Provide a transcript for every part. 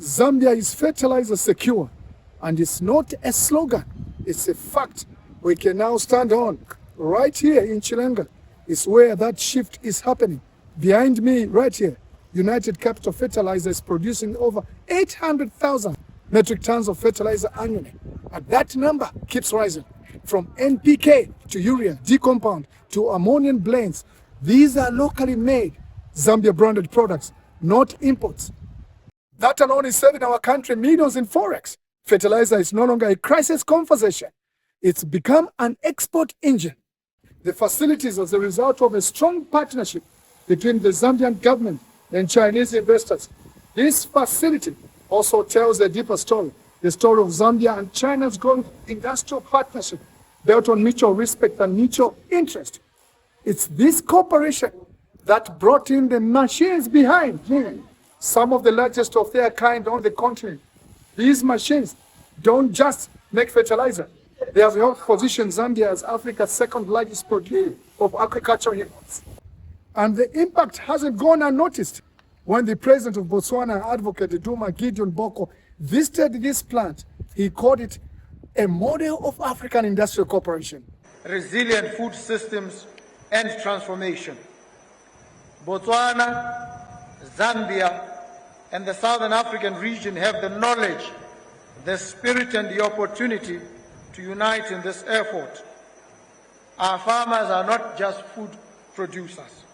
Zambia is fertilizer secure, and it's not a slogan, it's a fact we can now stand on. Right here in Chilenga is where that shift is happening. Behind me, right here, United Capital Fertilizer is producing over 800,000 metric tons of fertilizer annually. And that number keeps rising. From NPK to urea, D-compound to ammonium blends. These are locally made Zambia branded products, not imports. That alone is saving our country millions in forex. Fertilizer is no longer a crisis conversation. It's become an export engine. The facilities as a result of a strong partnership between the Zambian government and Chinese investors. This facility also tells a deeper story, the story of Zambia and China's growing industrial partnership built on mutual respect and mutual interest. It's this cooperation that brought in the machines behind some of the largest of their kind on the continent. These machines don't just make fertilizer. They have helped position Zambia as Africa's second largest producer of agricultural inputs. And the impact hasn't gone unnoticed. When the president of Botswana, Advocate Duma Gideon Boko, visited this plant, he called it a model of African industrial cooperation. Resilient food systems and transformation. Botswana, Zambia, and the Southern African region have the knowledge, the spirit, and the opportunity to unite in this effort. Our farmers are not just food producers.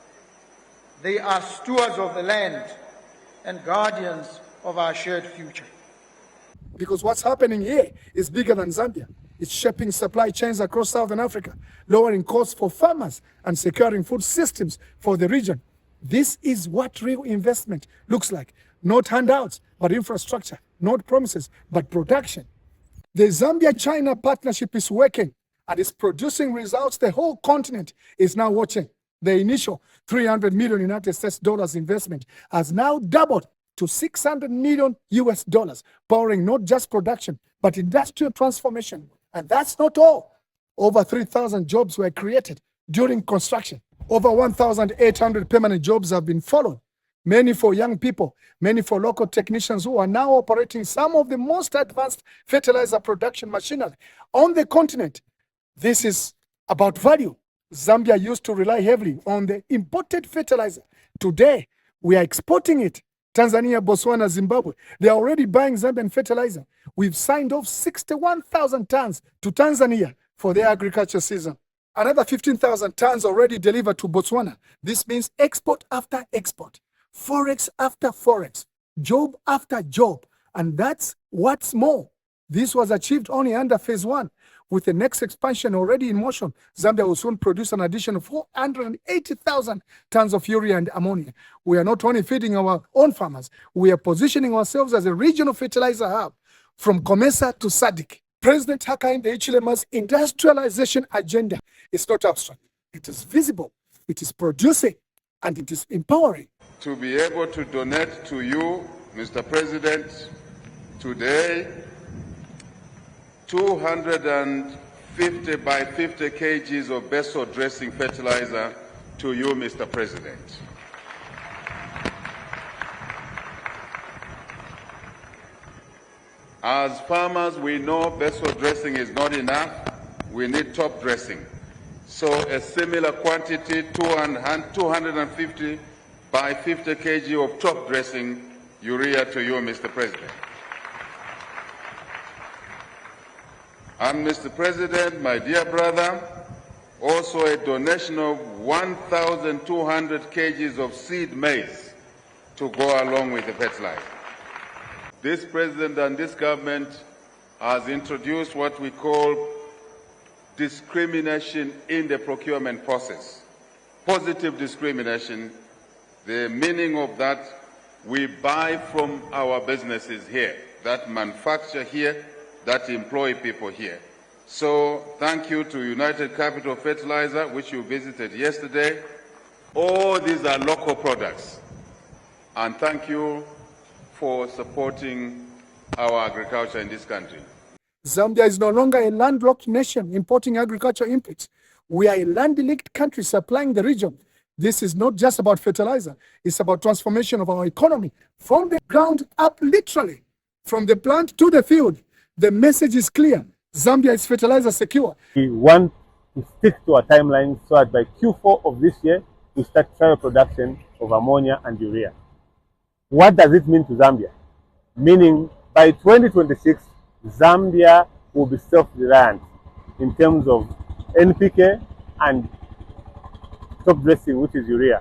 They are stewards of the land and guardians of our shared future. Because what's happening here is bigger than Zambia. It's shaping supply chains across Southern Africa, lowering costs for farmers and securing food systems for the region. This is what real investment looks like. Not handouts, but infrastructure. Not promises, but production. The Zambia-China partnership is working and is producing results the whole continent is now watching. The initial $300 million United States dollars investment has now doubled to $600 million US dollars, powering not just production, but industrial transformation. And that's not all. Over 3,000 jobs were created during construction. Over 1,800 permanent jobs have been followed. Many for young people, many for local technicians who are now operating some of the most advanced fertilizer production machinery on the continent. This is about value. Zambia used to rely heavily on the imported fertilizer. Today, we are exporting it. Tanzania, Botswana, Zimbabwe, they are already buying Zambian fertilizer. We've signed off 61,000 tons to Tanzania for their agriculture season. Another 15,000 tons already delivered to Botswana. This means export after export, forex after forex, job after job. And that's what's more. This was achieved only under phase 1. With the next expansion already in motion, Zambia will soon produce an additional 480,000 tons of urea and ammonia. We are not only feeding our own farmers, we are positioning ourselves as a regional fertilizer hub from Comesa to SADC. President Hakainde Hichilema's industrialization agenda is not abstract. It is visible, it is producing, and it is empowering. To be able to donate to you, Mr. President, today, 250 by 50 kgs of Beso dressing fertilizer to you, Mr. President. As farmers, we know Beso dressing is not enough. We need top dressing. So a similar quantity, 250 by 50 kg of top dressing urea to you, Mr. President. And Mr. President, my dear brother, also a donation of 1,200 kgs of seed maize to go along with the fertilizer. This president and this government has introduced what we call discrimination in the procurement process. Positive discrimination, the meaning of that, we buy from our businesses here, that manufacture here, that employ people here. So thank you to United Capital Fertilizer, which you visited yesterday. All these are local products. And thank you for supporting our agriculture in this country. Zambia is no longer a landlocked nation importing agricultural inputs. We are a land-linked country supplying the region. This is not just about fertilizer. It's about transformation of our economy from the ground up, literally, from the plant to the field. The message is clear. Zambia is fertilizer secure. We want to stick to our timeline so that by Q4 of this year, we start trial production of ammonia and urea. What does it mean to Zambia? Meaning by 2026, Zambia will be self-reliant in terms of NPK and top dressing, which is urea.